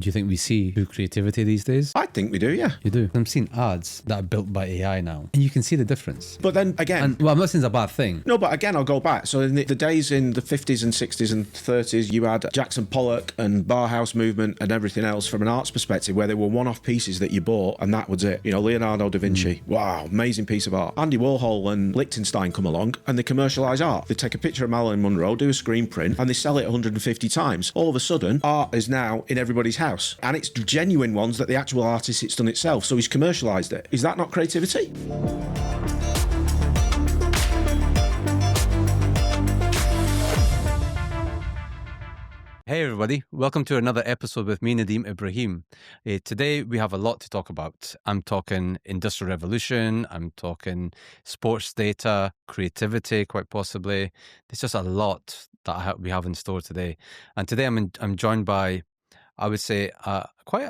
do you think we see true creativity these days? I think we do, yeah. You do. I'm seeing ads that are built by AI now, and you can see the difference. But then again... And, well, I'm not saying it's a bad thing. No, but again, I'll go back. So in the days in the 50s and 60s and 30s, you had Jackson Pollock and Bauhaus movement and everything else from an arts perspective, where they were one-off pieces that you bought and that was it. You know, Leonardo da Vinci, wow, amazing piece of art. Andy Warhol and Liechtenstein come along and they commercialise art. They take a picture of Marilyn Monroe, do a screen print, and they sell it 150 times. All of a sudden, art is now in everybody's house. And it's genuine ones that the actual artist it's done itself. So he's commercialised it. Is that not creativity? Hey everybody, welcome to another episode with me, Nadeem Ibrahim. Today we have a lot to talk about. I'm talking industrial revolution, I'm talking sports data, creativity quite possibly. There's just a lot that we have in store today. And today I'm joined by, I would say, quite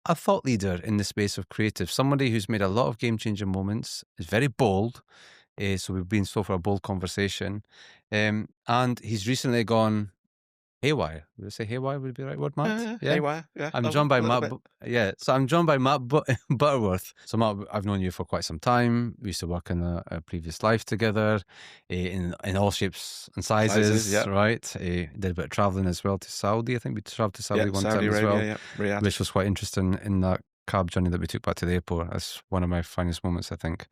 a thought leader in the space of creative, somebody who's made a lot of game-changing moments, is very bold, so we've been for a bold conversation. And he's recently gone haywire. Would I say haywire would be the right word, Matt? Yeah. Haywire, yeah. I'm joined by Matt. So I'm joined by Matt Butterworth. So Matt, I've known you for quite some time. We used to work in a previous life together, in all shapes and sizes, yeah. right? Did a bit of traveling as well to Saudi. I think we traveled to Saudi one Saudi time Arabia, as well, yeah. Riyadh. which was quite interesting in that cab journey that we took back to the airport. That's one of my finest moments, I think.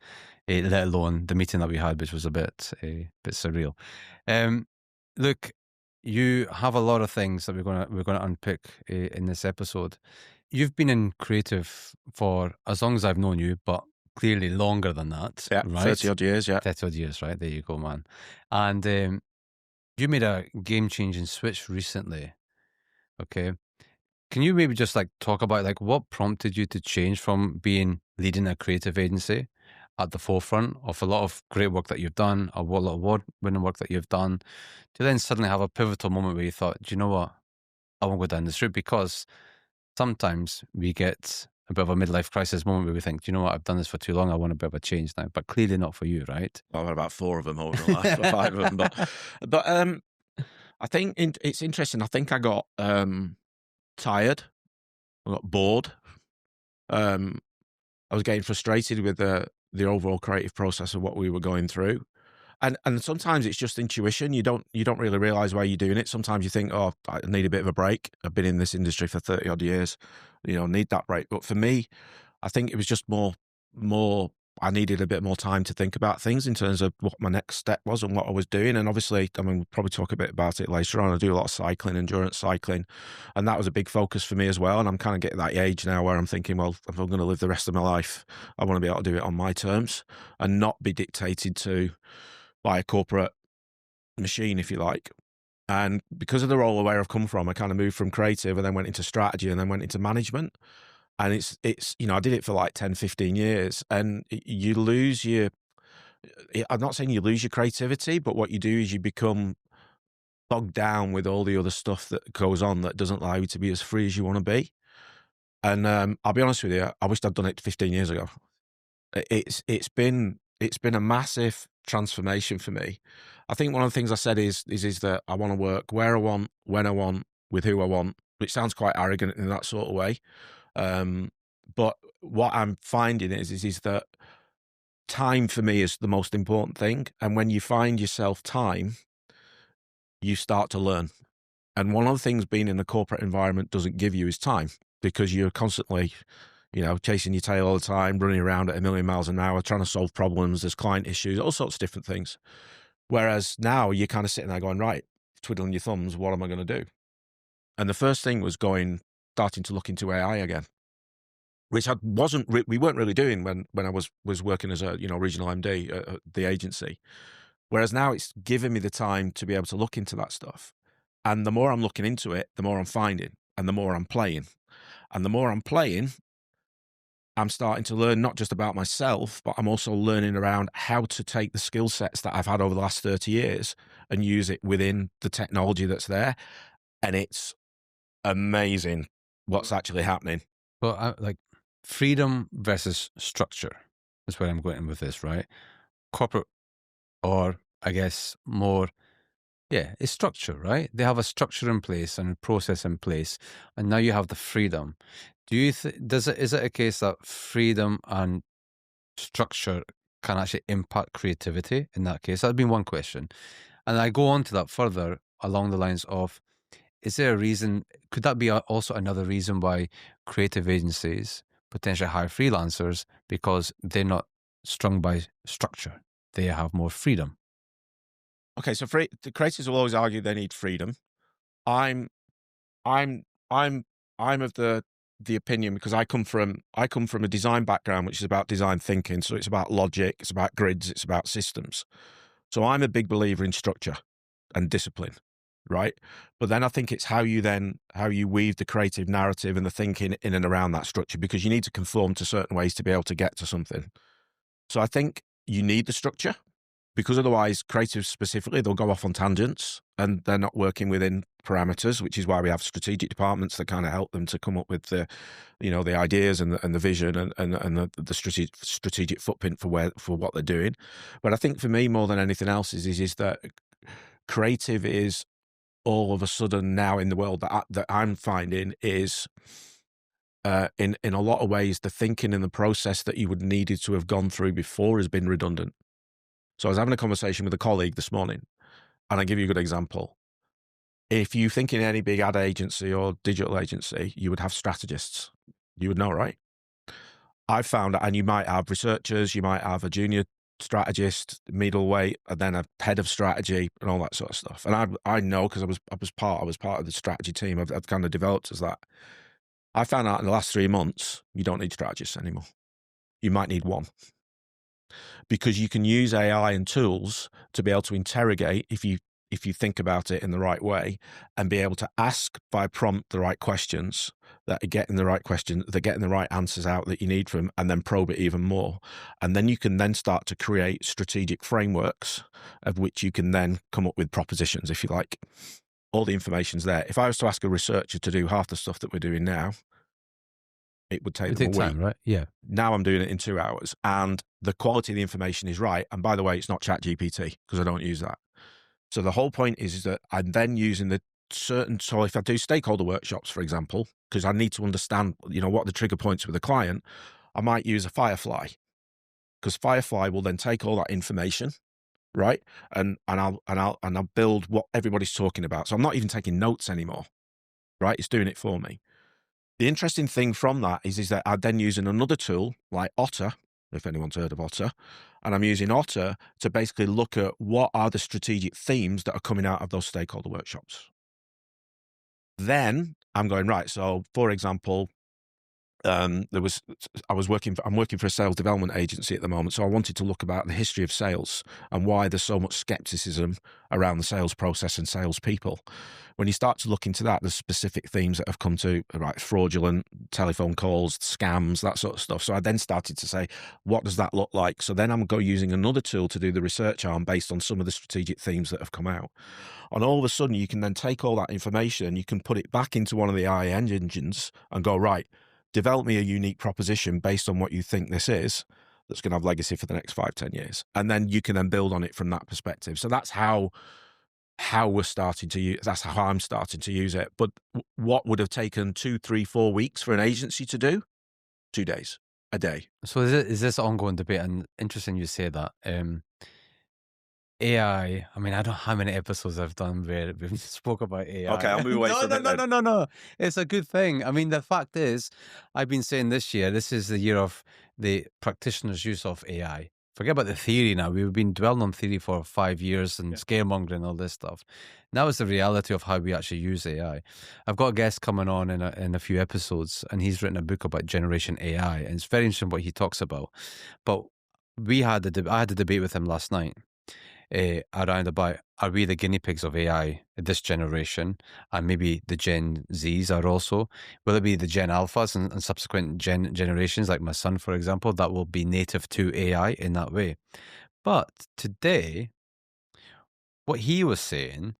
Let alone the meeting that we had, which was a bit surreal. Look. You have a lot of things that we're gonna unpick in this episode. You've been in creative for as long as I've known you, but clearly longer than that. Yeah, right? 30 odd years, yeah. 30 odd years, right? There you go, man. And you made a game-changing switch recently. Okay. Can you maybe just talk about what prompted you to change from leading a creative agency at the forefront of a lot of great work that you've done, a lot of award-winning work that you've done, to then suddenly have a pivotal moment where you thought, do you know what? I won't go down this route, because sometimes we get a bit of a midlife crisis moment where we think, do you know what? I've done this for too long. I want a bit of a change now, but clearly not for you, right? I've had about 4 of them over the last 5 of them. But I think it's interesting. I think I got tired. I got bored. I was getting frustrated with the overall creative process of what we were going through. And sometimes it's just intuition. You don't really realize why you're doing it. Sometimes you think, oh, I need a bit of a break. I've been in this industry for 30 odd years, need that break. But for me, I think it was just more, I needed a bit more time to think about things in terms of what my next step was and what I was doing. And obviously, we'll probably talk a bit about it later on. I do a lot of cycling, endurance cycling, and that was a big focus for me as well. And I'm kind of getting that age now where I'm thinking, well, if I'm going to live the rest of my life, I want to be able to do it on my terms and not be dictated to by a corporate machine, if you like. And because of the role where I've come from, I kind of moved from creative and then went into strategy and then went into management. And it's I did it for 10, 15 years, and you lose I'm not saying you lose your creativity, but what you do is you become bogged down with all the other stuff that goes on that doesn't allow you to be as free as you want to be. And I'll be honest with you, I wished I'd done it 15 years ago. It's been a massive transformation for me. I think one of the things I said is that I want to work where I want, when I want, with who I want, which sounds quite arrogant in that sort of way. But what I'm finding is that time for me is the most important thing. And when you find yourself time, you start to learn. And one of the things being in a corporate environment doesn't give you is time, because you're constantly, chasing your tail all the time, running around at 1,000,000 miles an hour, trying to solve problems. There's client issues, all sorts of different things. Whereas now you're kind of sitting there going, right, twiddling your thumbs, what am I going to do? And the first thing was starting to look into AI again, which we weren't really doing when I was working as a regional MD at the agency. Whereas now it's given me the time to be able to look into that stuff. And the more I'm looking into it, the more I'm finding, and the more I'm playing. And the more I'm playing, I'm starting to learn not just about myself, but I'm also learning around how to take the skill sets that I've had over the last 30 years and use it within the technology that's there. And it's amazing what's actually happening. Well, freedom versus structure is where I'm going with this, right? Corporate, or I guess more Yeah, it's structure, right? They have a structure in place and a process in place, and now you have the freedom. Do you is it a case that freedom and structure can actually impact creativity in that case? That'd be one question. And I go on to that further along the lines of, is there a reason, could that be also another reason why creative agencies potentially hire freelancers because they're not strung by structure? They have more freedom. Okay, so the creators will always argue they need freedom. I'm I'm I'm I'm of the opinion, because I come from a design background, which is about design thinking. So it's about logic, it's about grids, it's about systems. So I'm a big believer in structure and discipline, right? But then I think it's how you weave the creative narrative and the thinking in and around that structure, because you need to conform to certain ways to be able to get to something. So I think you need the structure, because otherwise creatives specifically, they'll go off on tangents and they're not working within parameters, which is why we have strategic departments that kind of help them to come up with the ideas and the vision and the strategic footprint for what they're doing. But I think for me, more than anything else, is that creative is all of a sudden now in the world that I'm finding is in a lot of ways, the thinking and the process that you would needed to have gone through before has been redundant. So I was having a conversation with a colleague this morning, and I'll give you a good example. If you think in any big ad agency or digital agency, you would have strategists. You would know, right? I've found that, and you might have researchers, you might have a junior strategist, middleweight, and then a head of strategy and all that sort of stuff. And I know, because I was part of the strategy team. I've kind of developed as that. I found out in the last 3 months, you don't need strategists anymore. You might need one, because you can use AI and tools to be able to interrogate, if you think about it in the right way, and be able to ask by prompt the right questions that are getting the right questions, they're getting the right answers out that you need from, and then probe it even more. And then you can then start to create strategic frameworks of which you can then come up with propositions, if you like. All the information's there. If I was to ask a researcher to do half the stuff that we're doing now, it would take them a week. Time, right? Yeah. Now I'm doing it in 2 hours, and the quality of the information is right. And by the way, it's not ChatGPT, because I don't use that. So the whole point is that I'm then using so if I do stakeholder workshops, for example, because I need to understand, what the trigger points with the client, I might use a Firefly, because Firefly will then take all that information, right? And I'll build what everybody's talking about. So I'm not even taking notes anymore, right? It's doing it for me. The interesting thing from that is that I'm then using another tool like Otter, if anyone's heard of Otter, and I'm using Otter to basically look at what are the strategic themes that are coming out of those stakeholder workshops. Then I'm going, right, so for example, I'm working for a sales development agency at the moment. So I wanted to look about the history of sales and why there's so much skepticism around the sales process and salespeople. When you start to look into that, there's specific themes that have come to, right, fraudulent telephone calls, scams, that sort of stuff. So I then started to say, what does that look like? So then I'm using another tool to do the research arm based on some of the strategic themes that have come out. And all of a sudden, you can then take all that information and you can put it back into one of the AI engines and go, right, develop me a unique proposition based on what you think this is, that's going to have legacy for the next 5-10 years. And then you can then build on it from that perspective. So that's how we're starting to use, that's how I'm starting to use it. But what would have taken 2, 3, 4 weeks for an agency to do? 2 days, a day. So is this ongoing debate? And interesting you say that. AI, I mean, I don't know how many episodes I've done where we've spoke about AI. Okay, I'll move away from it then. No. It's a good thing. I mean, the fact is, I've been saying this year, this is the year of the practitioners' use of AI. Forget about the theory now. We've been dwelling on theory for 5 years and scaremongering and all this stuff. Now it's the reality of how we actually use AI. I've got a guest coming on in a few episodes, and he's written a book about Generation AI, and it's very interesting what he talks about. But I had a debate with him last night. Around about, are we the guinea pigs of AI this generation, and maybe the Gen Zs are also? Will it be the Gen Alphas and subsequent generations, like my son, for example, that will be native to AI in that way? But today, what he was saying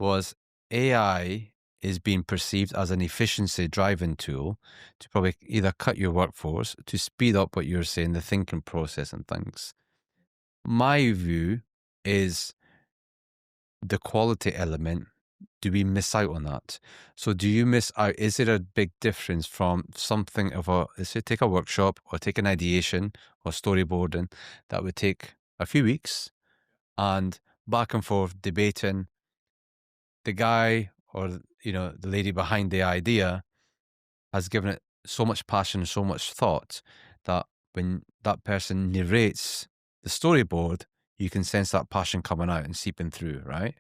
was AI is being perceived as an efficiency driving tool to probably either cut your workforce, to speed up what you're saying, the thinking process and things. My view is the quality element, do we miss out on that? So do you miss out? Is there a big difference from something of a, let's say, take a workshop or take an ideation or storyboarding that would take a few weeks and back and forth debating, the guy or, the lady behind the idea has given it so much passion and so much thought that when that person narrates the storyboard, you can sense that passion coming out and seeping through, right?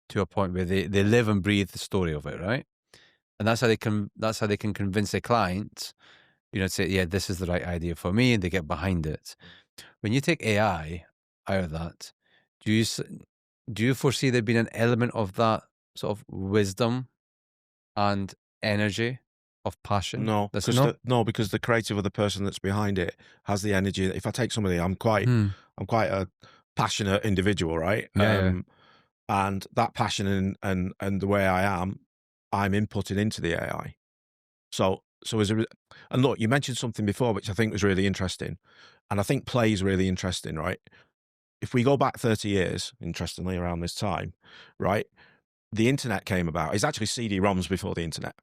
To a point where they live and breathe the story of it, right? And that's how they can convince their client, to say, yeah, this is the right idea for me, and they get behind it. When you take AI out of that, do you foresee there being an element of that sort of wisdom and energy of passion? No, That's because no. because the creative of the person that's behind it has the energy. If I take somebody, I'm quite a passionate individual, right? Yeah. And that passion and the way I am, I'm inputting into the AI. So and look, you mentioned something before which I think was really interesting, and I think play is really interesting, right? If we go back 30 years, interestingly, around this time, right, the internet came about. It's actually CD-ROMs before the internet,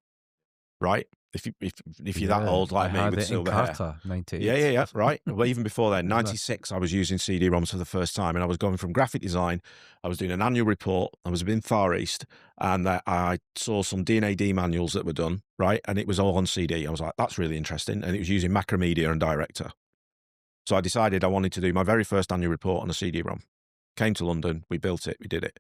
right? If you're that old I like me had with it in silver hair. Carter, 98. Yeah, right. Well, even before then, Remember that? 96, I was using CD-ROMs for the first time, and I was going from graphic design. I was doing an annual report. I was in Far East, and I saw some D&AD manuals that were done, right? And it was all on CD. I was like, that's really interesting. And it was using Macromedia and Director. So I decided I wanted to do my very first annual report on a CD-ROM. Came to London, we built it, we did it.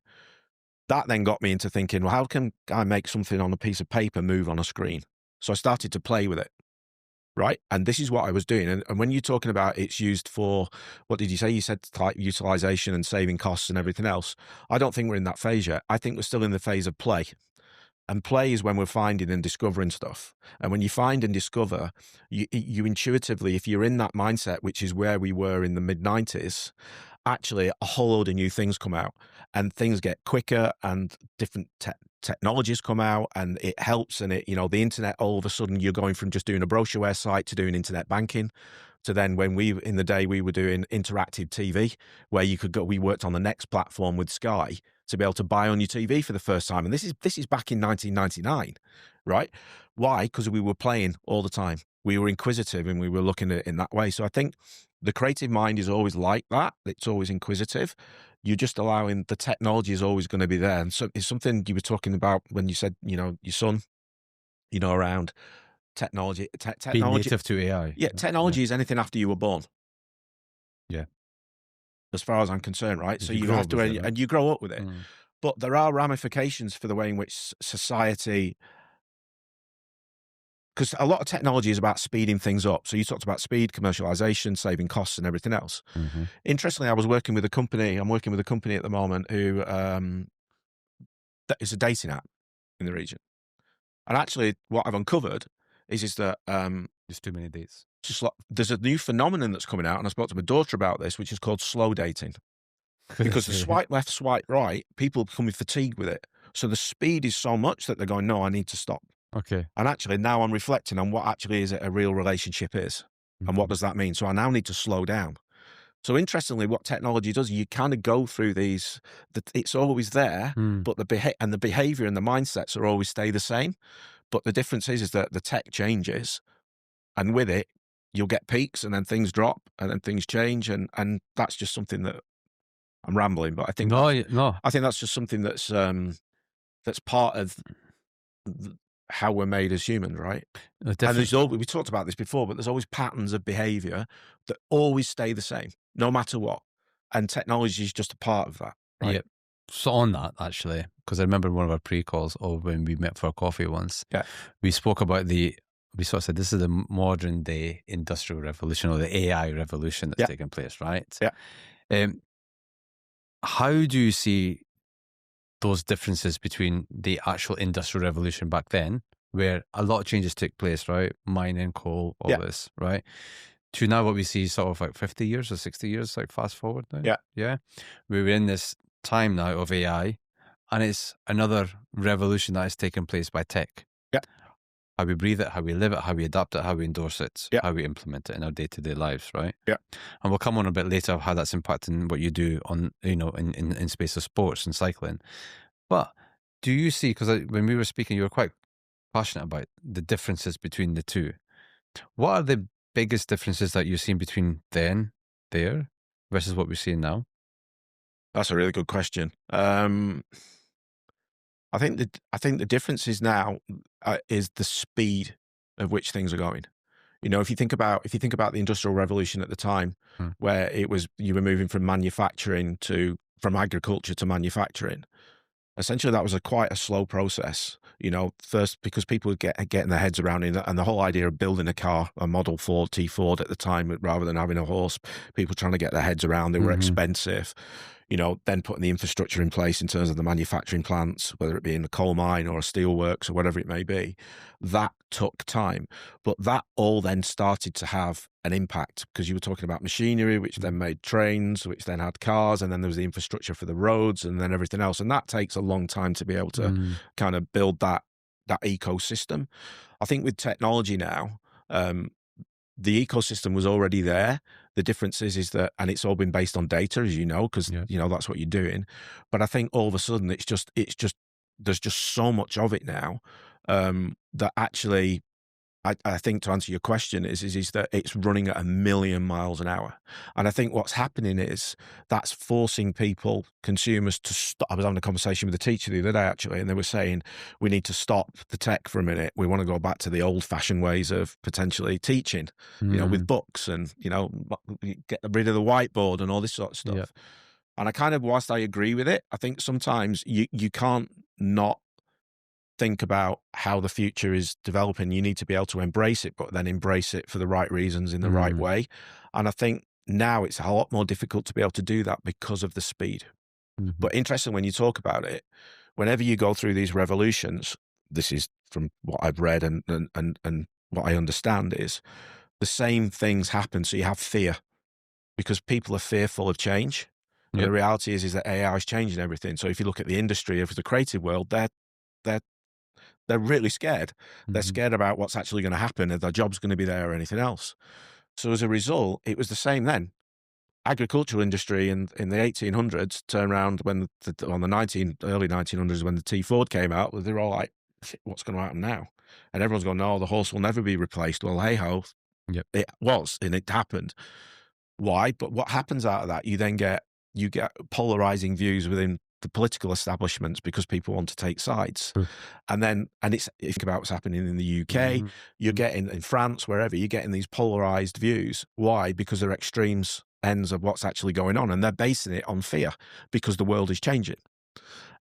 That then got me into thinking, well, how can I make something on a piece of paper move on a screen? So I started to play with it. Right. And this is what I was doing. And when you're talking about it's used for, what did you say? You said like utilization and saving costs and everything else. I don't think we're in that phase yet. I think we're still in the phase of play. And play is when we're finding and discovering stuff. And when you find and discover, you intuitively, if you're in that mindset, which is where we were in the mid-90s, actually a whole load of new things come out and things get quicker and different technologies come out, and it helps. And the internet, all of a sudden you're going from just doing a brochureware site to doing internet banking, to then when in the day we were doing interactive TV, where you could go, we worked on the next platform with Sky to be able to buy on your TV for the first time. And this is back in 1999, right? Why? Because we were playing all the time. We were inquisitive and we were looking at it in that way. So I think the creative mind is always like that. It's always inquisitive. You're just allowing, the technology is always going to be there. And so it's something you were talking about when you said, your son, around technology. Being Technology. native to AI. Yeah, technology is anything after you were born. Yeah. As far as I'm concerned, right? So you grow have up to, with it, right? and you grow up with it. But there are ramifications for the way in which society, because a lot of technology is about speeding things up. So you talked about speed, commercialization, saving costs, and everything else. Interestingly, I'm working with a company at the moment who that is a dating app in the region. And actually, what I've uncovered is that There's too many dates. just like, there's a new phenomenon that's coming out, and I spoke to my daughter about this, which is called slow dating. Because the swipe left, swipe right, people becoming fatigued with it. So the speed is so much that they're going, no, I need to stop. Okay. And actually now I'm reflecting on what actually is a real relationship is. And what does that mean? So I now need to slow down. So interestingly, what technology does, you kind of go through these, it's always there, but the behavior and the mindsets are always stay the same. But the difference is that the tech changes, and with it, you'll get peaks and then things drop and then things change. And that's just something that, I'm rambling, but I think I think that's just something that's part of how we're made as humans, right? And there's we talked about this before, but there's always patterns of behavior that always stay the same, no matter what. And technology is just a part of that, right? Yep. So on that, actually, because I remember one of our pre-calls, or when we met for a coffee once, we spoke about we sort of said this is the modern day industrial revolution, or the AI revolution that's taking place, right? Yeah. How do you see those differences between the actual industrial revolution back then, where a lot of changes took place, right? Mining, coal, all this, right? To now what we see sort of like 50 years or 60 years, like fast forward now. Yeah. We're in this time now of AI, and it's another revolution that is taking place by tech. Yeah. how we breathe it, how we live it, how we adapt it, how we endorse it, Yeah. how we implement it in our day-to-day lives, right? Yeah. And we'll come on a bit later of how that's impacting what you do on, in space of sports and cycling. But do you see, because when we were speaking, you were quite passionate about the differences between the two. What are the biggest differences that you've seen between there, versus what we're seeing now? That's a really good question. I think the difference is now is the speed of which things are going. If you think about the Industrial Revolution at the time, Hmm. where you were moving from agriculture to manufacturing. Essentially, that was quite a slow process. First because people were getting their heads around it, and the whole idea of building a car, a Model T Ford at the time, rather than having a horse, people trying to get their heads around. They were expensive. Then putting the infrastructure in place in terms of the manufacturing plants, whether it be in the coal mine or a steelworks or whatever it may be, that took time. But that all then started to have an impact, because you were talking about machinery, which then made trains, which then had cars, and then there was the infrastructure for the roads, and then everything else. And that takes a long time to be able to kind of build that ecosystem. I think with technology now, the ecosystem was already there. The difference is that, and it's all been based on data, as you know, because that's what you're doing. But I think all of a sudden it's just there's just so much of it now, that actually, I think, to answer your question, is that it's running at 1,000,000 miles an hour. And I think what's happening is that's forcing consumers to stop. I was having a conversation with a teacher the other day, actually, and they were saying, we need to stop the tech for a minute. We want to go back to the old fashioned ways of potentially teaching, with books, and, get rid of the whiteboard and all this sort of stuff. Yeah. And I kind of, whilst I agree with it, I think sometimes you can't not think about how the future is developing. You need to be able to embrace it, but then embrace it for the right reasons in the right way. And I think now it's a lot more difficult to be able to do that because of the speed. But interesting, when you talk about it, whenever you go through these revolutions, this is from what I've read and what I understand, is the same things happen. So you have fear, because people are fearful of change. But the reality is that AI is changing everything. So if you look at the industry of the creative world, they're really scared. They're scared about what's actually going to happen, if their job's going to be there or anything else. So as a result, it was the same then. Agricultural industry in the 1800s turned around when early 1900s, when the T Ford came out, they're all like, what's going to happen now? And everyone's going, no, the horse will never be replaced. Well, hey ho, it was, and it happened. Why? But what happens out of that? You get polarizing views within the political establishments, because people want to take sides. And if you think about what's happening in the UK, you're getting, in France, wherever, you're getting these polarized views. Why? Because they're extremes ends of what's actually going on, and they're basing it on fear, because the world is changing.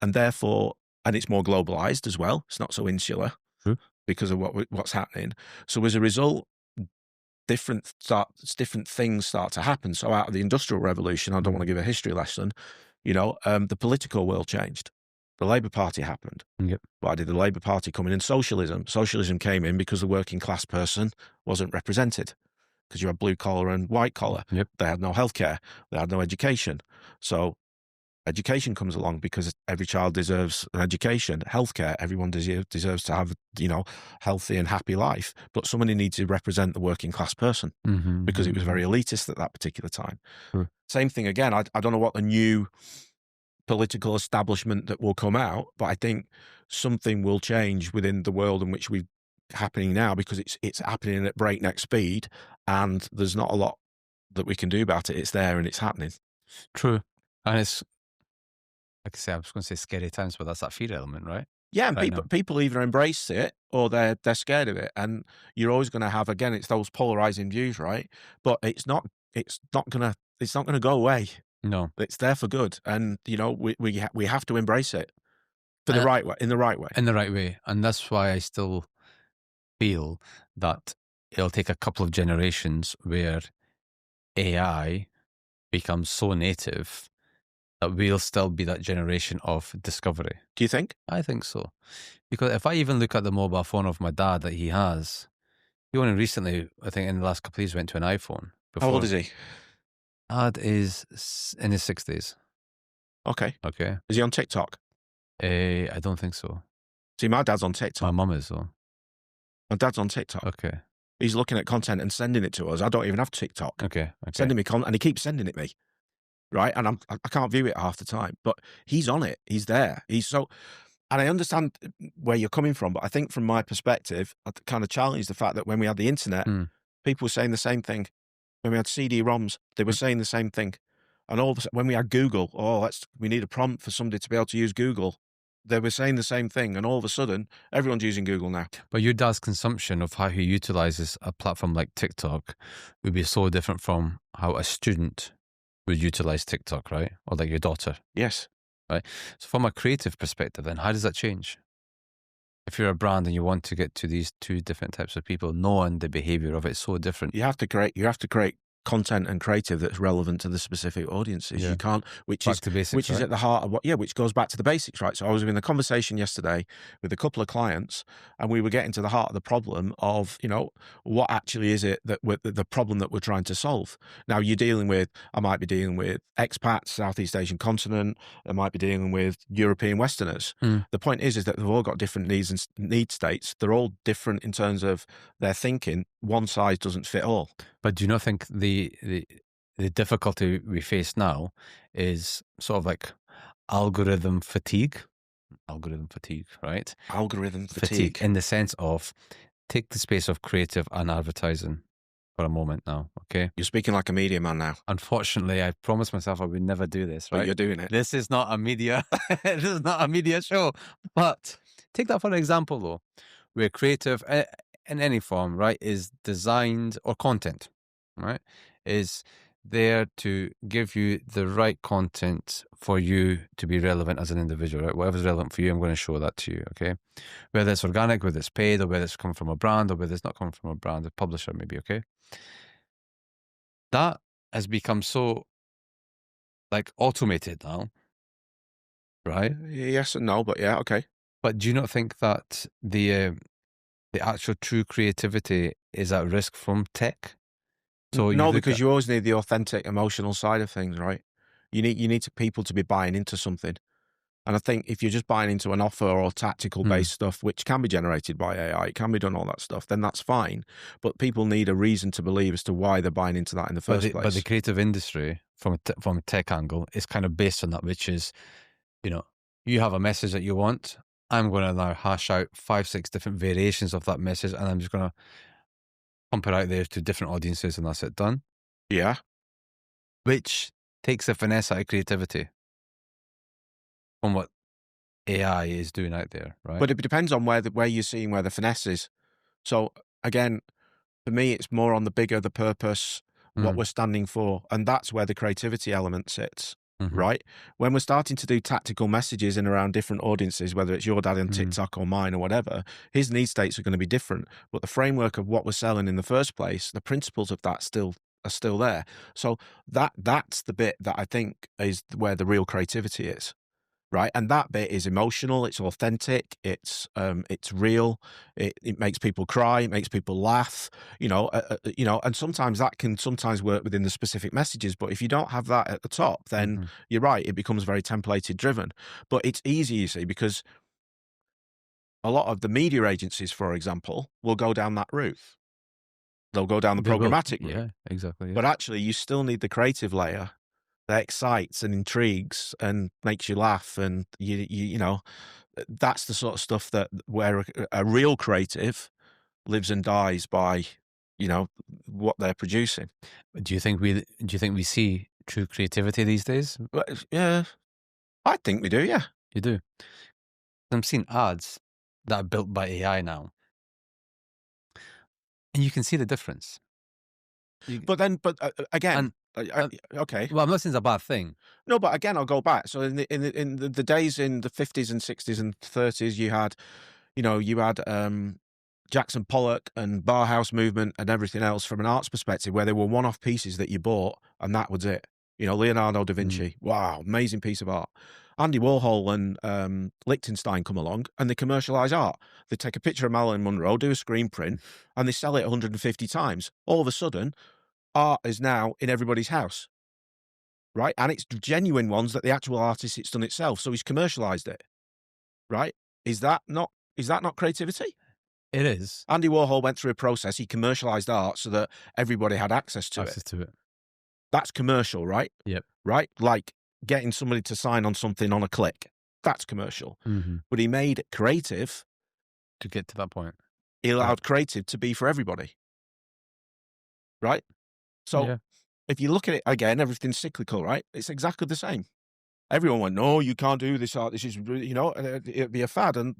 And therefore, and it's more globalized as well. It's not so insular because of what's happening. So as a result, different things start to happen. So out of the Industrial Revolution, I don't want to give a history lesson, the political world changed. The Labour Party happened. Why did the Labour Party come in? And socialism came in because the working class person wasn't represented, because you had blue collar and white collar. They had no healthcare. They had no education. So education comes along, because every child deserves an education, healthcare. Everyone deserves to have, healthy and happy life. But somebody needs to represent the working class person, because it was very elitist at that particular time. Same thing again. I don't know what the new political establishment that will come out, but I think something will change within the world in which we're happening now, because it's happening at breakneck speed, and there's not a lot that we can do about it. It's there and it's happening. True. And it's, like I say, I was going to say scary times, but that's that fear element, right? Yeah, and people either embrace it or they're scared of it. And you're always going to have, again, it's those polarizing views, right? But it's not going to go away. No, it's there for good. And we have to embrace it in the right way. In the right way. And that's why I still feel that it'll take a couple of generations where AI becomes so native that we'll still be that generation of discovery. Do you think? I think so. Because if I even look at the mobile phone of my dad that he has, he only recently, I think in the last couple of years, went to an iPhone. How old is he? Dad is in his 60s. Okay. Okay. Is he on TikTok? I don't think so. See, my dad's on TikTok. My mum is, though. My dad's on TikTok. Okay. He's looking at content and sending it to us. I don't even have TikTok. Okay. Sending me content, and he keeps sending it me, right? And I can't view it half the time, but he's on it. He's there. And I understand where you're coming from, but I think from my perspective, I kind of challenge the fact that when we had the internet, people were saying the same thing. When we had CD-ROMs, they were saying the same thing. And all of a sudden, when we had Google, we need a prompt for somebody to be able to use Google. They were saying the same thing, and all of a sudden, everyone's using Google now. But your dad's consumption of how he utilizes a platform like TikTok would be so different from how a student would utilize TikTok, right? Or like your daughter. Yes. Right. So from a creative perspective, then how does that change? If you're a brand and you want to get to these two different types of people, knowing the behavior of it is so different. You have to create content and creative that's relevant to the specific audiences. You can't, which is at the heart of which goes back to the basics, right? So I was in a conversation yesterday with a couple of clients, and we were getting to the heart of the problem of, what actually is it that the problem that we're trying to solve. Now I might be dealing with expats, Southeast Asian continent. I might be dealing with European Westerners. The point is that they've all got different needs and need states. They're all different in terms of their thinking. One size doesn't fit all. But do you not think the difficulty we face now is sort of like algorithm fatigue, right? Algorithm fatigue. In the sense of, take the space of creative and advertising for a moment now, okay? You're speaking like a media man now. Unfortunately, I promised myself I would never do this, right? But you're doing it. This is not a media, this is not a media show. But take that for an example, though, where creative in any form, right, is designed, or content, right, is there to give you the right content for you to be relevant as an individual, right? Whatever's relevant for you, I'm going to show that to you, okay? Whether it's organic, whether it's paid, or whether it's coming from a brand, or whether it's not coming from a brand, a publisher maybe, okay? That has become so, like, automated now, right? Yes and no, but yeah, okay. But do you not think that the actual true creativity is at risk from tech? So because you always need the authentic emotional side of things, right? You need people to be buying into something. And I think if you're just buying into an offer or tactical based stuff, which can be generated by AI, it can be done all that stuff, then that's fine. But people need a reason to believe as to why they're buying into that in the first place. But the creative industry, from a tech angle, is kind of based on that, which is, you have a message that you want. I'm going to now hash out 5-6 different variations of that message, and I'm just going to pump it out there to different audiences, and that's it, done. Yeah. Which takes the finesse out of creativity from what AI is doing out there, right? But it depends on where you're seeing where the finesse is. So again, for me, it's more on the bigger the purpose, what we're standing for, and that's where the creativity element sits. Right? When we're starting to do tactical messages in around different audiences, whether it's your dad on TikTok or mine or whatever, his need states are going to be different. But the framework of what we're selling in the first place, the principles of that are still there. So that's the bit that I think is where the real creativity is. Right. And that bit is emotional. It's authentic. It's real. It makes people cry. It makes people laugh, and sometimes that can work within the specific messages. But if you don't have that at the top, then you're right. It becomes very templated driven, but it's easy, you see, because a lot of the media agencies, for example, will go down that route. They'll go down the programmatic route. Yeah, exactly. Yeah. But actually you still need the creative layer that excites and intrigues and makes you laugh, and you know that's the sort of stuff that where a real creative lives and dies by what they're producing. Do you think we see true creativity these days? Yeah, I think we do. Yeah, you do. I'm seeing ads that are built by AI now, and you can see the difference. Again. Okay. Well, I'm not saying it's a bad thing. No, but again, I'll go back. So in the days in the 50s and 60s and 30s, you had Jackson Pollock and Bauhaus movement and everything else from an arts perspective, where there were one-off pieces that you bought and that was it. Leonardo da Vinci, wow, amazing piece of art. Andy Warhol and Liechtenstein come along and they commercialize art. They take a picture of Marilyn Monroe, do a screen print, and they sell it 150 times. All of a sudden, art is now in everybody's house, right? And it's genuine ones that the actual artist it's done itself. So he's commercialized it, right? Is that not creativity? It is. Andy Warhol went through a process. He commercialized art so that everybody had access to Access it. to it. That's commercial, right? Yep. Right? Like getting somebody to sign on something on a click. That's commercial. Mm-hmm. But he made creative. To get to that point. He allowed creative to be for everybody. Right? So Yeah. if you look at it again, everything's cyclical, right? It's exactly the same. Everyone went, no, you can't do this art. This is, it'd be a fad. And,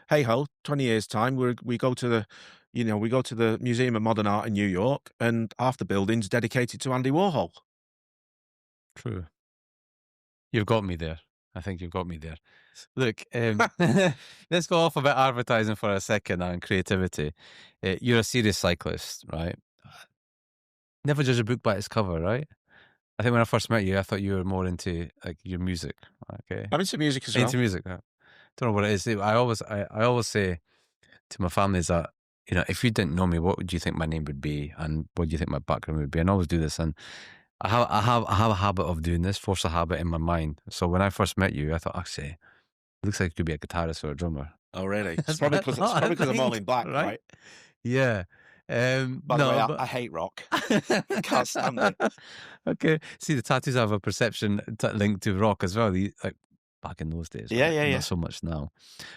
hey ho, 20 years time, we go to the Museum of Modern Art in New York, and half the building's dedicated to Andy Warhol. True. You've got me there. I think you've got me there. Look, let's go off about advertising for a second and creativity. You're a serious cyclist, right? Never judge a book by its cover, right? I think when I first met you, I thought you were more into like your music. Okay, I'm into music as well. into music. Don't know what it is. I always say to my family is that, if you didn't know me, what would you think my name would be, and what do you think my background would be? And I always do this, and I have a habit of doing this, force a habit in my mind. So when I first met you, I thought, actually, it looks like you could be a guitarist or a drummer. Oh, really? It's probably because I'm all in black, right? Yeah. By the way, I hate rock. Can't stand it. Okay. See, the tattoos have a perception linked to rock as well. Like back in those days. Yeah, right? yeah, yeah. Not so much now.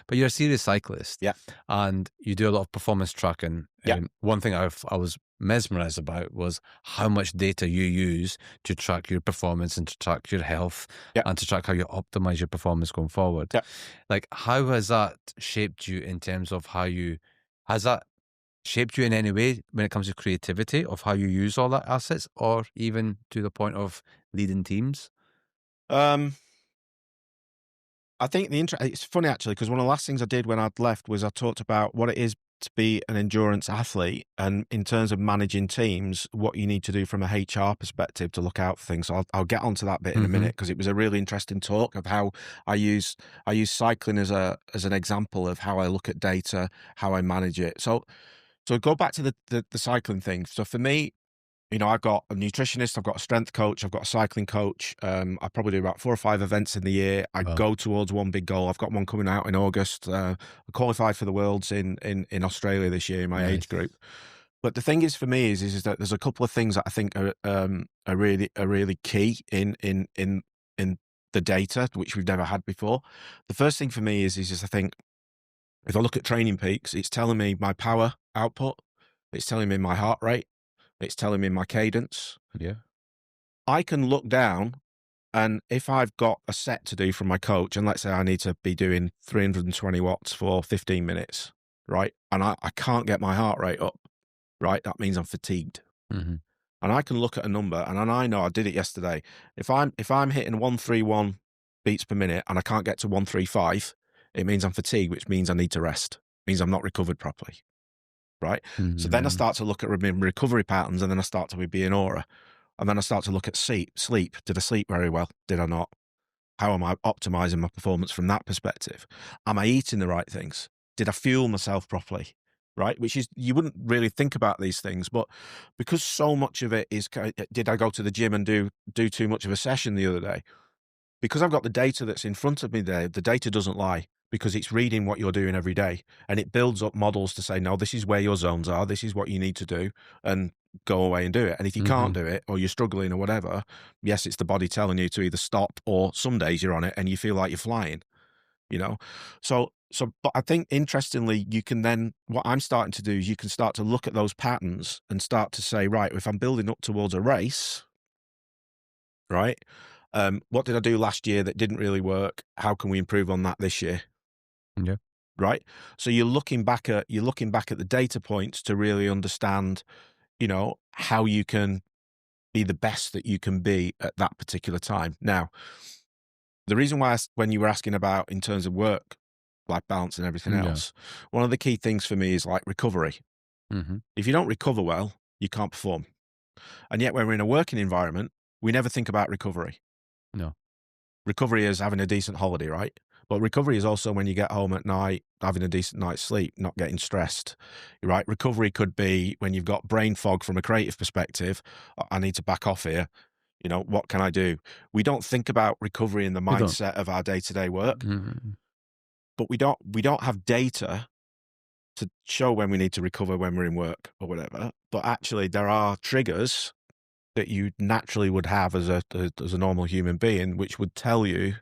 But you're a serious cyclist. Yeah. And you do a lot of performance tracking. Yeah. One thing I was mesmerized about was how much data you use to track your performance and to track your health and to track how you optimize your performance going forward. Yeah. Like, how has that shaped you in terms of has that shaped you in any way when it comes to creativity of how you use all that assets, or even to the point of leading teams? I think it's funny actually, because one of the last things I did when I'd left was I talked about what it is to be an endurance athlete, and in terms of managing teams, what you need to do from a HR perspective to look out for things. So I'll get onto that bit in a minute, because it was a really interesting talk of how I use cycling as an example of how I look at data, how I manage it. So go back to the cycling thing. So for me, I've got a nutritionist, I've got a strength coach, I've got a cycling coach. I probably do about 4 or 5 events in the year. I go towards one big goal. I've got one coming out in August. I qualified for the Worlds in Australia this year in my age group. But the thing is for me is that there's a couple of things that I think are really key in the data, which we've never had before. The first thing for me is I think if I look at Training Peaks, it's telling me my power output, it's telling me my heart rate, it's telling me my cadence. Yeah. I can look down, and if I've got a set to do from my coach, and let's say I need to be doing 320 watts for 15 minutes, right? And I can't get my heart rate up, right? That means I'm fatigued. Mm-hmm. And I can look at a number, and I know I did it yesterday. If I'm hitting 131 beats per minute and I can't get to 135, it means I'm fatigued, which means I need to rest. It means I'm not recovered properly. Right. Mm-hmm. So then I start to look at recovery patterns, and then I start to be in aura. And then I start to look at sleep. Did I sleep very well? Did I not? How am I optimizing my performance from that perspective? Am I eating the right things? Did I fuel myself properly? Right. Which is, you wouldn't really think about these things, but because so much of it is, did I go to the gym and do too much of a session the other day? Because I've got the data that's in front of me there, the data doesn't lie, because it's reading what you're doing every day, and it builds up models to say, no, this is where your zones are, this is what you need to do, and go away and do it. And if you can't do it, or you're struggling or whatever, yes, it's the body telling you to either stop, or some days you're on it and you feel like you're flying, So, but I think interestingly, you can then, what I'm starting to do is you can start to look at those patterns and start to say, right, if I'm building up towards a race, right? What did I do last year that didn't really work? How can we improve on that this year? Yeah. Right. So you're looking back at the data points to really understand, how you can be the best that you can be at that particular time. Now, the reason why when you were asking about in terms of work, life balance and everything else, one of the key things for me is like recovery. Mm-hmm. If you don't recover well, you can't perform. And yet when we're in a working environment, we never think about recovery. No. Recovery is having a decent holiday, right? But recovery is also when you get home at night, having a decent night's sleep, not getting stressed, right? Recovery could be when you've got brain fog from a creative perspective. I need to back off here. What can I do? We don't think about recovery in the mindset of our day-to-day work, but we don't have data to show when we need to recover when we're in work or whatever. But actually, there are triggers that you naturally would have as a normal human being, which would tell you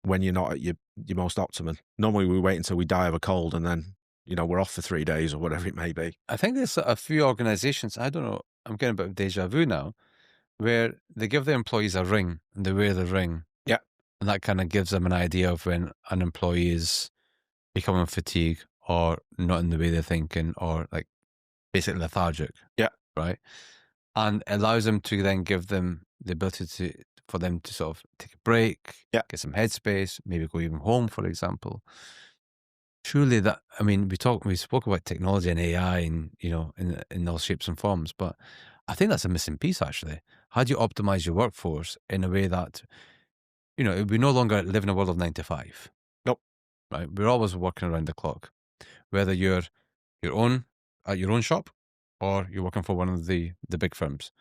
when you're not at your most optimum. Normally, we wait until we die of a cold and then, we're off for 3 days or whatever it may be. I think there's a few organizations, I don't know, I'm getting a bit of deja vu now, where they give their employees a ring and they wear the ring. Yeah. And that kind of gives them an idea of when an employee is becoming fatigued or not in the way they're thinking or like basically lethargic. Yeah. Right. And it allows them to then give them the ability for them to sort of take a break, Yeah. get some headspace, maybe go even home, for example. Surely that, I mean, we spoke about technology and AI and, in all shapes and forms, but I think that's a missing piece actually. How do you optimize your workforce in a way that, we no longer live in a world of 9 to 5? Nope. Right? We're always working around the clock, whether you're at your own shop or you're working for one of the big firms.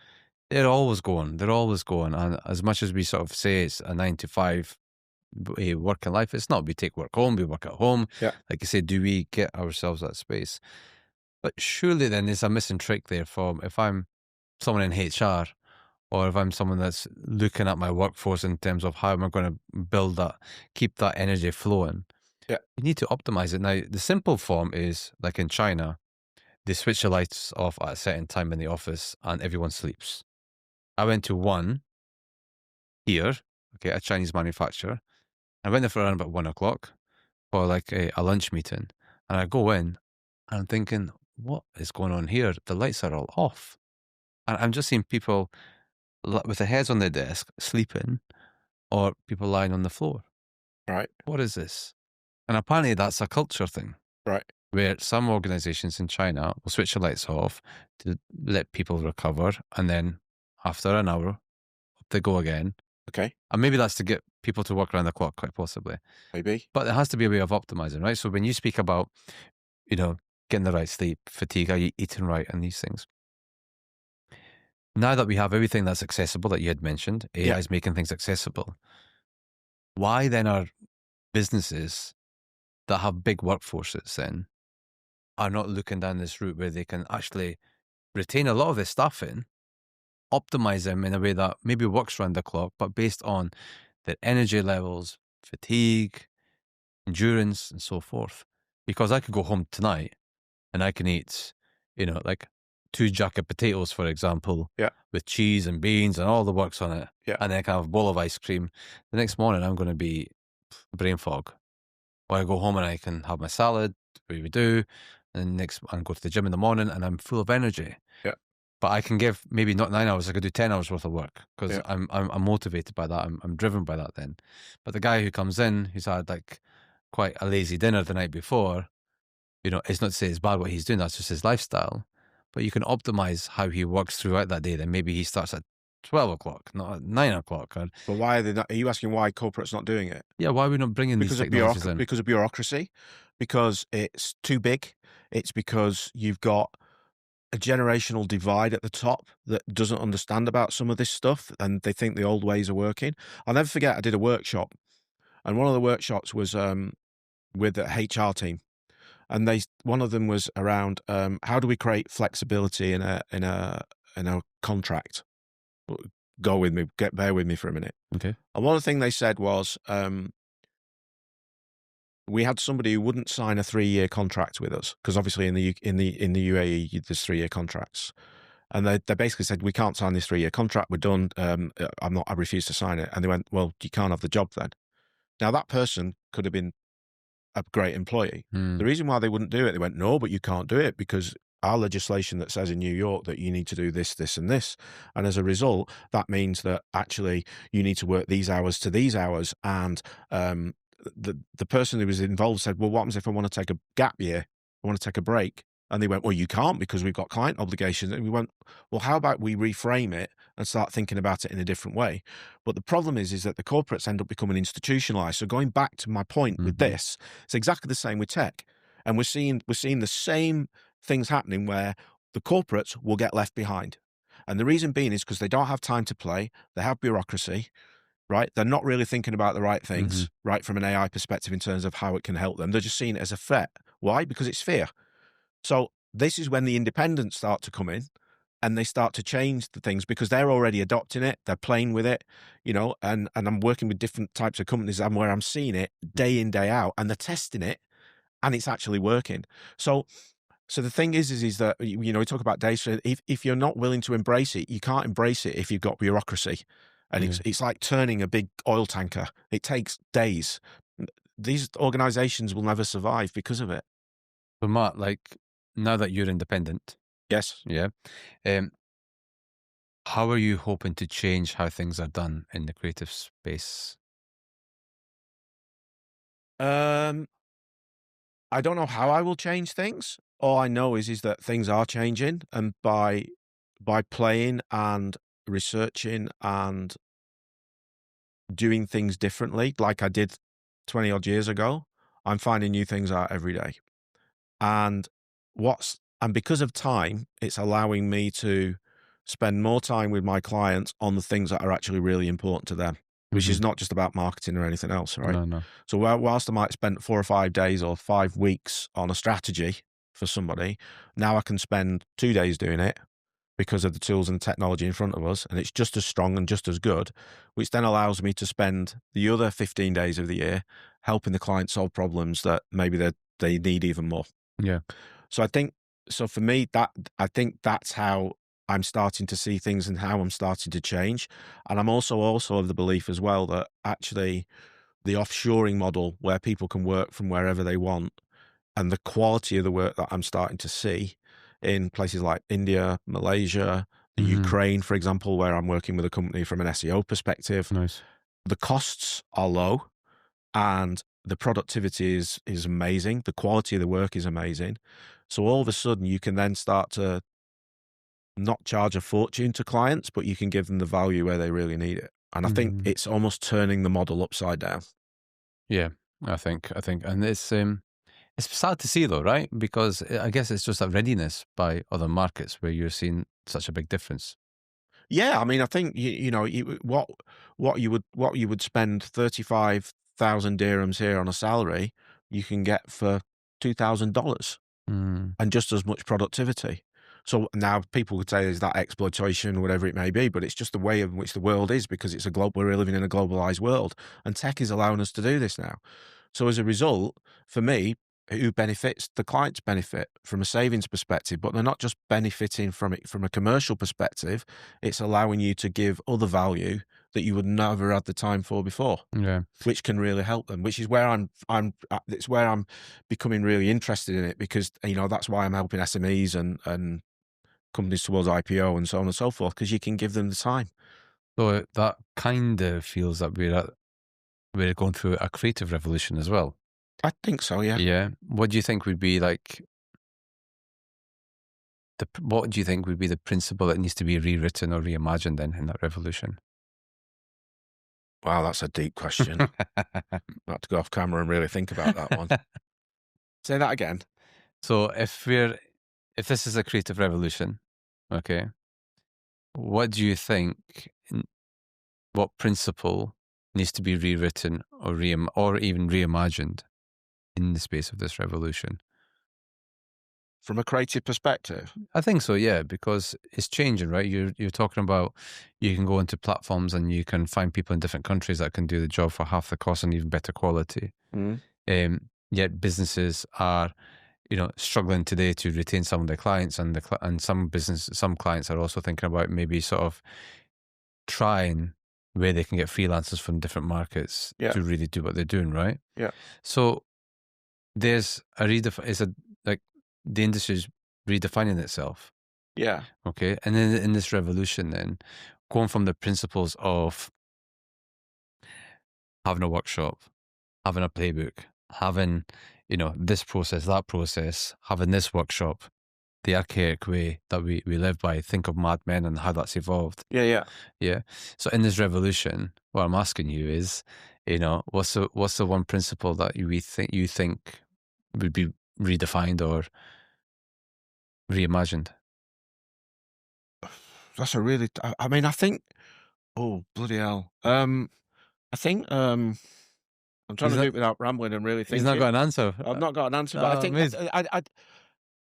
They're always going. And as much as we sort of say it's a 9 to 5 working life, it's not. We take work home, we work at home. Yeah. Like you say, do we get ourselves that space? But surely then there's a missing trick there from if I'm someone in HR or if I'm someone that's looking at my workforce in terms of how am I going to build that, keep that energy flowing. Yeah. You need to optimize it. Now, the simple form is like in China, they switch the lights off at a certain time in the office and everyone sleeps. I went to one here, okay, a Chinese manufacturer. I went there for around about 1 o'clock for like a lunch meeting. And I go in and I'm thinking, what is going on here? The lights are all off. And I'm just seeing people with their heads on their desk sleeping or people lying on the floor. Right. What is this? And apparently that's a culture thing. Right. Where some organizations in China will switch the lights off to let people recover. And then after an hour, up they go again. Okay. And maybe that's to get people to work around the clock, quite possibly. Maybe. But there has to be a way of optimizing, right? So when you speak about, getting the right sleep, fatigue, are you eating right, and these things. Now that we have everything that's accessible that you had mentioned, AI is making things accessible. Why then are businesses that have big workforces then are not looking down this route where they can actually retain a lot of their staff in, optimize them in a way that maybe works around the clock, but based on their energy levels, fatigue, endurance, and so forth? Because I could go home tonight and I can eat, like 2 jacket potatoes, for example, with cheese and beans and all the works on it. Yeah. And then I can have a bowl of ice cream. The next morning, I'm going to be brain fog. Or I go home and I can have my salad, we do. And next, I go to the gym in the morning and I'm full of energy. Yeah. But I can give maybe not 9 hours, I could do 10 hours worth of work because Yeah. I'm motivated by that. I'm driven by that then. But the guy who comes in, who's had like quite a lazy dinner the night before, it's not to say it's bad what he's doing, that's just his lifestyle. But you can optimize how he works throughout that day. Then maybe he starts at 12 o'clock, not at 9 o'clock. But why are they not? Are you asking why corporate's not doing it? Yeah, why are we not bringing these technologies in? Because of bureaucracy, because it's too big. It's because you've got a generational divide at the top that doesn't understand about some of this stuff and they think the old ways are working. I'll never forget, I did a workshop and one of the workshops was with the HR team. And one of them was around how do we create flexibility in a contract? Bear with me for a minute. Okay. And one of the things they said was we had somebody who wouldn't sign a 3-year contract with us because obviously in the UAE there's 3-year contracts, and they basically said we can't sign this 3-year contract. We're done. I refuse to sign it. And they went, well, you can't have the job then. Now that person could have been a great employee. The reason why they wouldn't do it, they went, no, but you can't do it because our legislation that says in New York that you need to do this, this, and this. And as a result, that means that actually you need to work these hours to these hours. And the person who was involved said, well, what happens if I want to take a gap year? I want to take a break. And they went, well, you can't because we've got client obligations. And we went, well, how about we reframe it and start thinking about it in a different way? But the problem is that the corporates end up becoming institutionalized. So going back to my point with this, it's exactly the same with tech. And we're seeing the same things happening where the corporates will get left behind. And the reason being is because they don't have time to play. They have bureaucracy, right? They're not really thinking about the right things, right, from an AI perspective in terms of how it can help them. They're just seeing it as a threat. Why? Because it's fear. So this is when the independents start to come in and they start to change the things because they're already adopting it. They're playing with it, and I'm working with different types of companies and where I'm seeing it day in, day out, and they're testing it and it's actually working. So the thing is that, we talk about data. If you're not willing to embrace it, you can't embrace it if you've got bureaucracy. And Yeah. it's like turning a big oil tanker. It takes days. These organizations will never survive because of it. So Matt, like now that you're independent, Yes. yeah, how are you hoping to change how things are done in the creative space? Um, I don't know how I will change things. All I know is that things are changing, and by playing and researching and doing things differently, like I did 20 odd years ago, I'm finding new things out every day. And because of time, it's allowing me to spend more time with my clients on the things that are actually really important to them, which is not just about marketing or anything else, right? No, no. So whilst I might spend 4 or 5 days or 5 weeks on a strategy for somebody, now I can spend 2 days doing it because of the tools and technology in front of us, and it's just as strong and just as good, which then allows me to spend the other 15 days of the year helping the client solve problems that maybe they need even more. Yeah. So for me, I think that's how I'm starting to see things and how I'm starting to change. And I'm also of the belief as well that actually the offshoring model where people can work from wherever they want and the quality of the work that I'm starting to see in places like India, Malaysia, the Ukraine, for example, where I'm working with a company from an SEO perspective, Nice. the costs are low and the productivity is amazing. The quality of the work is amazing. So all of a sudden you can then start to not charge a fortune to clients, but you can give them the value where they really need it. And I think it's almost turning the model upside down. Yeah, I think, and it's sad to see though, right? Because I guess it's just a readiness by other markets where you're seeing such a big difference. Yeah, I mean, I think what you would spend 35,000 dirhams here on a salary, you can get for $2,000 Mm. and just as much productivity. So now people would say, is that exploitation, whatever it may be, but it's just the way in which the world is because it's we're living in a globalized world and tech is allowing us to do this now. So as a result, for me, who benefits? The clients benefit from a savings perspective, but they're not just benefiting from it from a commercial perspective. It's allowing you to give other value that you would never had the time for before, Yeah. which can really help them. Which is where it's where I'm becoming really interested in it because that's why I'm helping SMEs and companies towards IPO and so on and so forth because you can give them the time. So that kind of feels that we're going through a creative revolution as well. I think so. Yeah. Yeah. What do you think would be like what do you think would be the principle that needs to be rewritten or reimagined then in that revolution? Wow, that's a deep question. I have to go off camera and really think about that one. Say that again. So if this is a creative revolution, okay, what do you think? What principle needs to be rewritten or or even reimagined in the space of this revolution? From a creative perspective. I think so, yeah, because it's changing, right? You're talking about you can go into platforms and you can find people in different countries that can do the job for half the cost and even better quality. Mm. Yet businesses are, struggling today to retain some of their clients, and some clients are also thinking about maybe sort of trying where they can get freelancers from different markets Yeah. to really do what they're doing, right? Yeah. So there's like the industry's redefining itself. Yeah. Okay. And then in this revolution, then going from the principles of having a workshop, having a playbook, having, this process, that process, having this workshop, the archaic way that we live by, think of Mad Men and how that's evolved. Yeah. Yeah. Yeah. So in this revolution, what I'm asking you is, what's the one principle that you think would be redefined or reimagined? That's a really. I mean, I think. Oh bloody hell! I think. I'm trying He's to do not. it without rambling and really He's not thinking. got an answer. I've not got an answer, but I Oh, think amazing.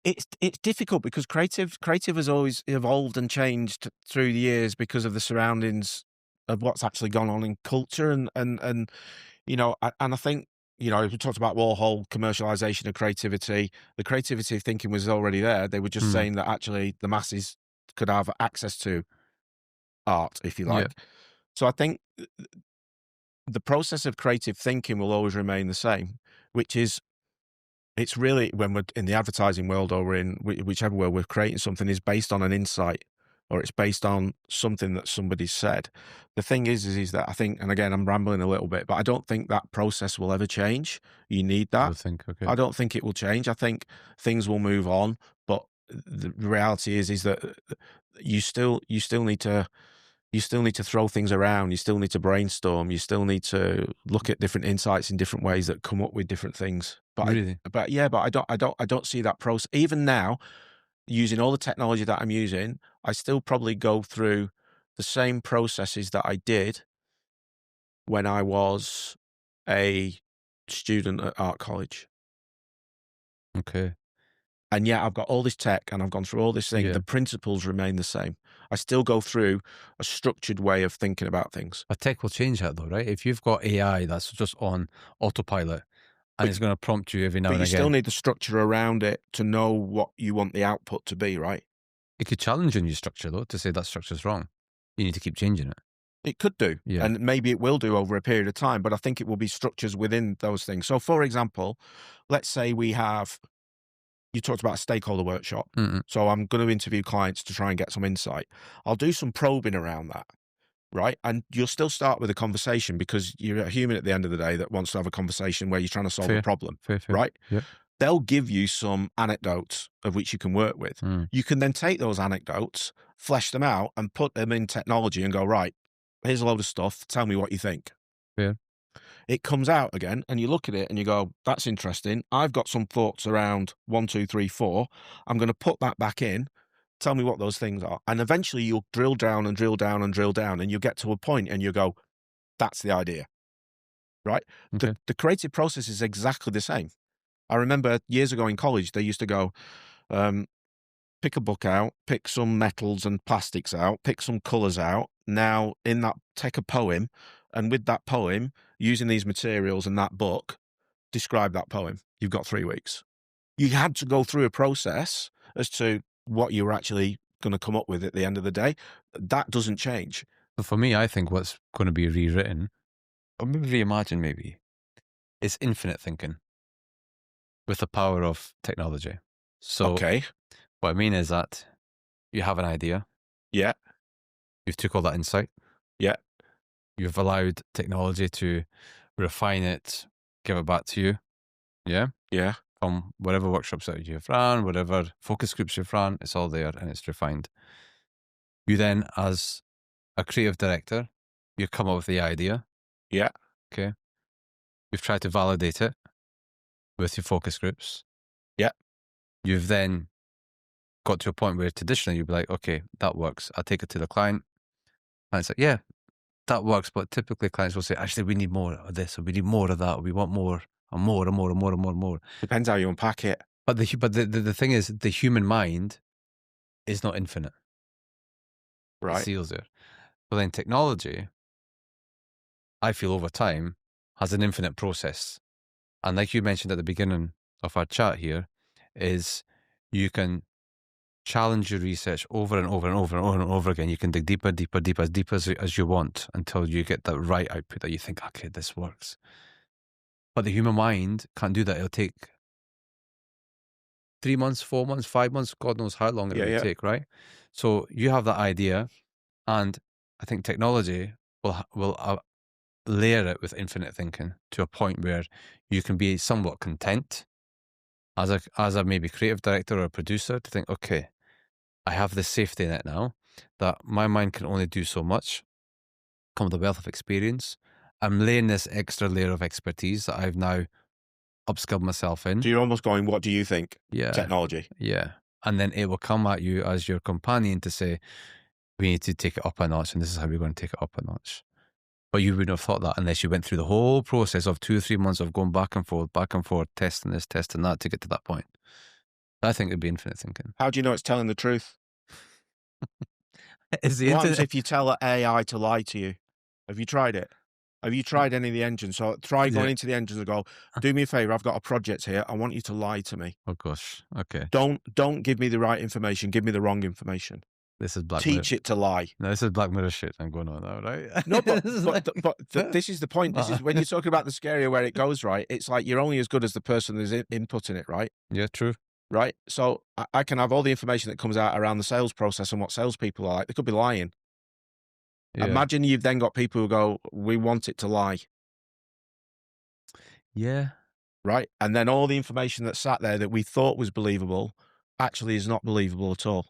it's difficult because creative has always evolved and changed through the years because of the surroundings of what's actually gone on in culture and and I think we talked about Warhol, commercialization of creativity. The creativity thinking was already there. They were just saying that actually the masses could have access to art, if you Yeah. like. So I think the process of creative thinking will always remain the same, which is it's really when we're in the advertising world or we're in whichever world we're creating something is based on an insight or it's based on something that somebody said. The thing is that I think, and again, I'm rambling a little bit, but I don't think that process will ever change. You need I that. would think, okay. I don't think it will change. I think things will move on, but the reality is that you still need to throw things around. You still need to brainstorm. You still need to look at different insights in different ways that come up with different things. Really? But I don't see that process. Even now, using all the technology that I'm using, I still probably go through the same processes that I did when I was a student at art college. Okay. And yet I've got all this tech and I've gone through all this thing. Yeah. The principles remain the same. I still go through a structured way of thinking about things. But tech will change that though, right? If you've got AI that's just on autopilot and it's going to prompt you every now But and you still again, need the structure around it to know what you want the output to be, right? it could challenge your new structure though to say that structure's wrong. You need to keep changing it. It could do. Yeah. And maybe it will do over a period of time, but I think it will be structures within those things. So, for example, let's say you talked about a stakeholder workshop. Mm-mm. So I'm going to interview clients to try and get some insight. I'll do some probing around that, right? And you'll still start with a conversation because you're a human at the end of the day that wants to have a conversation where you're trying to solve a problem, Fair. right? Yeah. They'll give you some anecdotes of which you can work with. You can then take those anecdotes, flesh them out, and put them in technology and go, right, here's a load of stuff. Tell me what you think. Yeah. It comes out again, and you look at it and you go, that's interesting. I've got some thoughts around 1, 2, 3, 4. I'm going to put that back in. Tell me what those things are. And eventually you'll drill down and drill down and drill down, and you'll get to a point and you go, that's the idea, right? Okay. The creative process is exactly the same. I remember years ago in college, they used to go, pick a book out, pick some metals and plastics out, pick some colours out. Now, in that, take a poem, and with that poem, using these materials and that book, describe that poem. You've got 3 weeks. You had to go through a process as to what you were actually going to come up with at the end of the day. That doesn't change. But for me, I think what's going to be rewritten, or maybe reimagine maybe, is infinite thinking with the power of technology. So Okay. what I mean is that you have an idea. Yeah. You've took all that insight. Yeah. You've allowed technology to refine it, give it back to you. Yeah. Yeah. From whatever workshops that you've ran, whatever focus groups you've ran, it's all there and it's refined. You then, as a creative director, you come up with the idea. Yeah. Okay. You've tried to validate it with your focus groups. Yeah. You've then got to a point where traditionally you'd be like, okay, that works. I'll take it to the client. And it's like, yeah, that works. But typically clients will say, actually, we need more of this, or we need more of that, or we want more and more and more and more and more and more. Depends how you unpack it. But the thing is, the human mind is not infinite. Right. It seals there. But then technology, I feel over time, has an infinite process. And like you mentioned at the beginning of our chat here, is you can challenge your research over and over and over and over and over again. You can dig deeper, deeper, deeper, as deep as you want until you get that right output that you think, okay, this works. But the human mind can't do that. It'll take 3 months, 4 months, 5 months, God knows how long it will take, right? So you have that idea, and I think technology will layer it with infinite thinking to a point where you can be somewhat content as a maybe creative director or a producer to think, okay, I have this safety net now that my mind can only do so much. Come with a wealth of experience. I'm laying this extra layer of expertise that I've now upskilled myself in. So you're almost going, what do you think? Yeah. Technology. Yeah. And then it will come at you as your companion to say, we need to take it up a notch, and this is how we're going to take it up a notch. But you wouldn't have thought that unless you went through the whole process of 2 or 3 months of going back and forth, testing this, testing that to get to that point. I think it'd be infinite thinking. How do you know it's telling the truth? Is the What happens internet? if you tell an AI to lie to you? Have you tried it? Have you tried any of the engines? So try going Yeah. into the engines and go, do me a favor, I've got a project here. I want you to lie to me. Oh gosh. Okay. Don't give me the right information. Give me the wrong information. This is Black Teach Mirror. it to lie. No, this is Black Mirror shit I'm going on now, right? No, but This is this is the point. This is when you're talking about the scarier where it goes, right? It's like you're only as good as the person who's inputting it, right? Yeah, true. Right. So I can have all the information that comes out around the sales process and what salespeople are like. They could be lying. Yeah. Imagine you've then got people who go, we want it to lie. Yeah. Right. And then all the information that sat there that we thought was believable actually is not believable at all.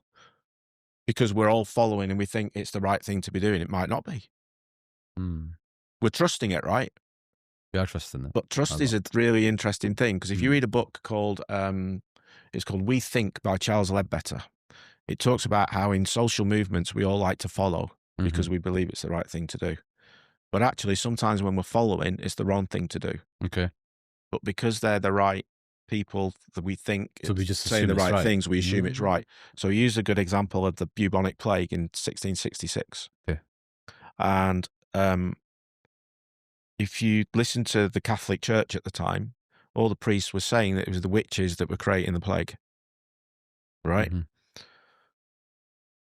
Because we're all following and we think it's the right thing to be doing. It might not be. We're trusting it, right? We are trusting it. But trust is a really interesting thing, because if you read a book called, it's called We Think by Charles Ledbetter, it talks about how in social movements we all like to follow because we believe it's the right thing to do. But actually, sometimes when we're following, it's the wrong thing to do. Okay. But because they're the right people that we think So we just saying the assume it's right right. things, we assume it's right. So he used a good example of the bubonic plague in 1666. Okay. And if you listen to the Catholic Church at the time, all the priests were saying that it was the witches that were creating the plague. Right?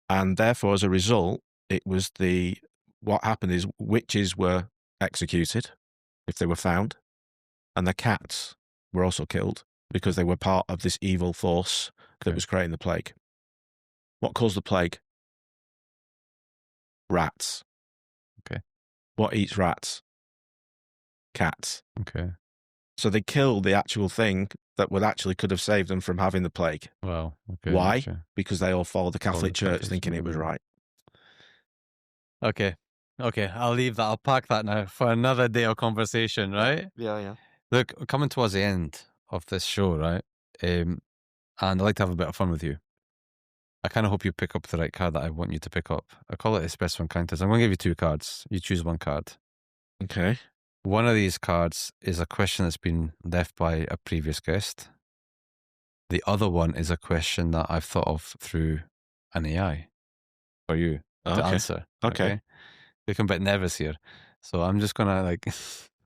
And therefore, as a result, what happened is witches were executed if they were found, and the cats were also killed because they were part of this evil force that was creating the plague. What caused the plague? Rats. Okay. What eats rats? Cats. Okay. So they killed the actual thing that could have saved them from having the plague. Wow. Okay. Why? Okay. Because they all followed the Catholic Church thinking it was right. Okay. Okay. I'll leave that. I'll pack that now for another day of conversation, right? Yeah. Look, we're coming towards the end of this show, right? And I'd like to have a bit of fun with you. I kind of hope you pick up the right card that I want you to pick up. I call it Espresso Encounters. I'm going to give you 2 cards. You choose one card. Okay. One of these cards is a question that's been left by a previous guest. The other one is a question that I've thought of through an AI for you to answer. Okay. Looking a bit nervous here. So I'm just going to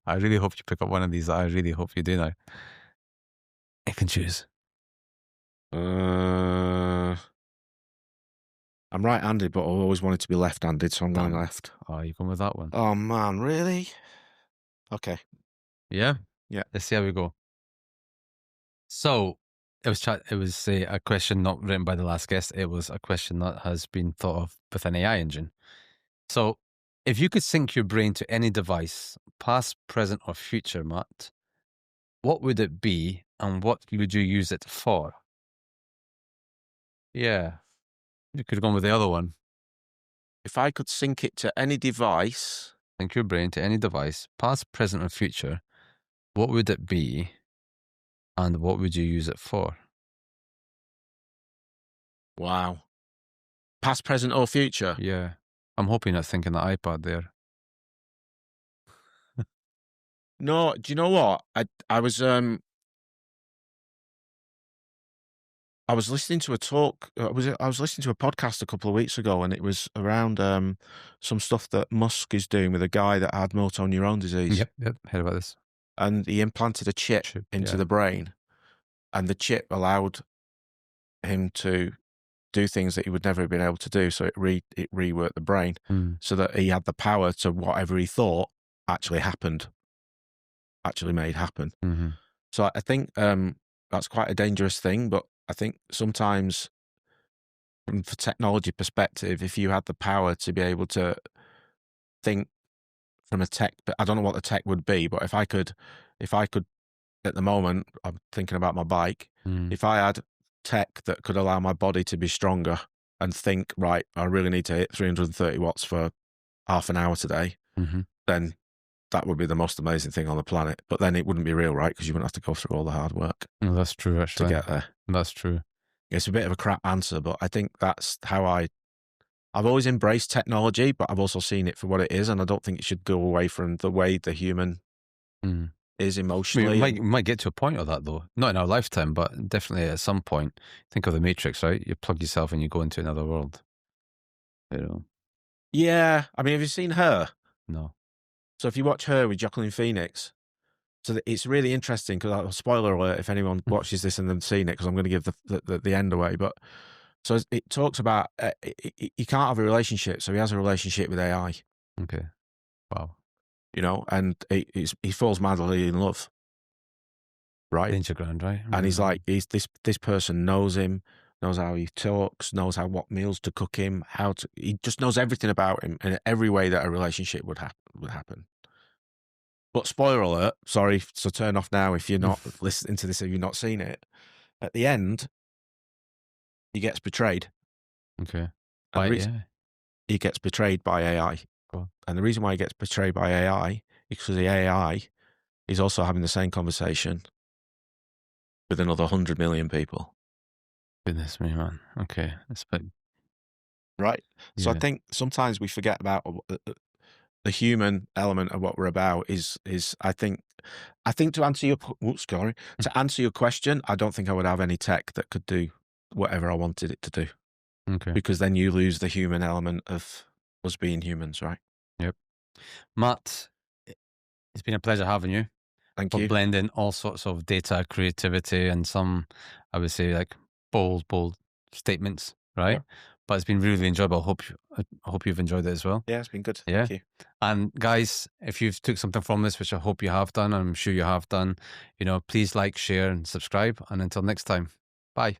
I really hope you pick up one of these. I really hope you do now. You can choose. I'm right-handed, but I've always wanted to be left-handed, so I'm going left. Oh, you going with that one? Oh, man, really? Okay. Yeah? Yeah. Let's see how we go. So, it was a question not written by the last guest. It was a question that has been thought of with an AI engine. So, if you could sync your brain to any device, past, present, or future, Matt, what would it be and what would you use it for? Yeah. You could have gone with the other one. If I could sync it to any device... Sync your brain to any device, past, present, or future, what would it be and what would you use it for? Wow. Past, present, or future? Yeah. I'm hoping you're not thinking the iPad there. No, do you know what? I was listening to a talk. I was listening to a podcast a couple of weeks ago, and it was around some stuff that Musk is doing with a guy that had motor neuron disease. Yep. Heard about this. And he implanted a chip into the brain, and the chip allowed him to do things that he would never have been able to do. So it reworked the brain so that he had the power to whatever he thought actually made happen. So I think that's quite a dangerous thing, but I think sometimes from the technology perspective, if you had the power to be able to think from a tech, but I don't know what the tech would be, but if I could at the moment, I'm thinking about my bike, if I had tech that could allow my body to be stronger and think, right, I really need to hit 330 watts for half an hour today, then that would be the most amazing thing on the planet. But then it wouldn't be real, right? Because you wouldn't have to go through all the hard work. Oh, that's true, actually. To get there. That's true. It's a bit of a crap answer, but I think that's how I've always embraced technology, but I've also seen it for what it is, and I don't think it should go away from the way the human is I emotionally. mean, we might get to a point of that though. Not in our lifetime, but definitely at some point. Think of the Matrix, right? You plug yourself and you go into another world. You know, Yeah, I mean, have you seen Her? no. So if you watch Her with Joaquin Phoenix, it's really interesting because, spoiler alert, if anyone watches this and then seen it, because I'm going to give the end away. But so it talks about he can't have a relationship, so he has a relationship with AI. Okay. Wow. You know, and he falls madly in love, right? Danger ground, right? And he's like, this person knows him, knows how he talks, knows what meals to cook him, he just knows everything about him in every way that a relationship would happen. But spoiler alert, sorry, so turn off now if you're not listening to this, if you've not seen it. At the end, he gets betrayed. Okay. He gets betrayed by AI. Cool. And the reason why he gets betrayed by AI is because the AI is also having the same conversation with another 100 million people. Goodness me, man. Okay. That's big. Right. So I Yeah. think sometimes we forget about the human element of what we're about is I think to answer your question, I don't think I would have any tech that could do whatever I wanted it to do, Okay. because then you lose the human element of us being humans, right? Yep. Matt, it's been a pleasure having you. Thank For you. blending all sorts of data, creativity, and some, I would say, like bold statements, right? Yeah. But it's been really enjoyable. I hope you've enjoyed it as well. Yeah, it's been good. Yeah. Thank you. And guys, if you've took something from this, which I hope you have done, I'm sure you have done, please like, share, and subscribe. And until next time, bye.